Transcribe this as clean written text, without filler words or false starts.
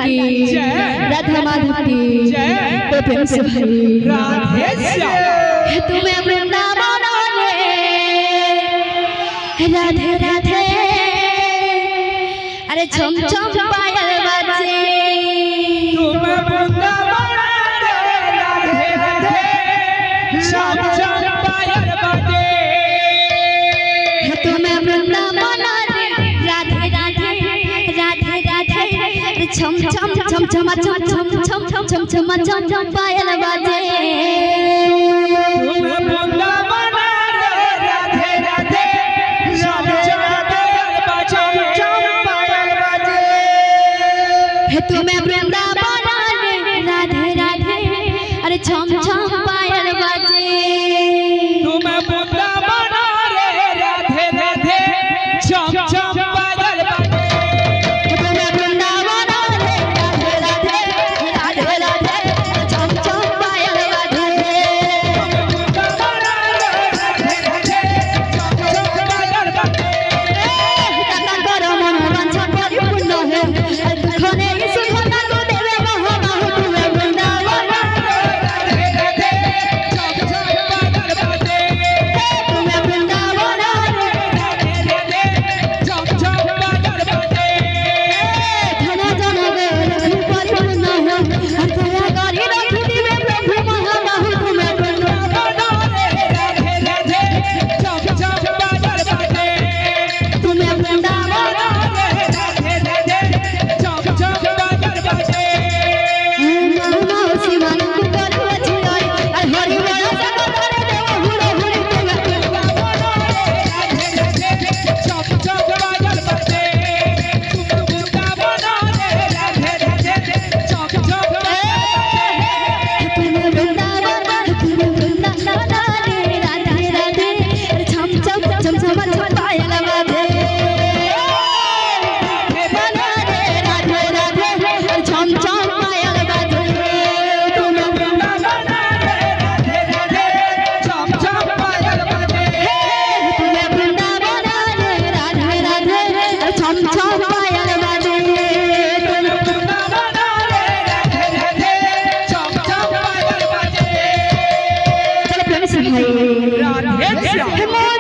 राधा माधव की तो प्रेम से भरी राधे श्याम तुम्हें वृंदावन राधे राधे अरे छम छम पायल बाजे तुम्हें वृंदावन राधे राधे छम छम पायल बाजे तुम्हें वृंदावन राधे राधे राधे राधे छम छम छम छम छम छम छम छम छम छम पायल बाजे तुम्हें वृंदावन राधे राधे छम छम पायल बाजे तुम्हें वृंदावन राधे राधे अरे छम छम पायल बाजे तुम्हें वृंदावन राधे राधे छम छम पायल बाजे राधे श्याम।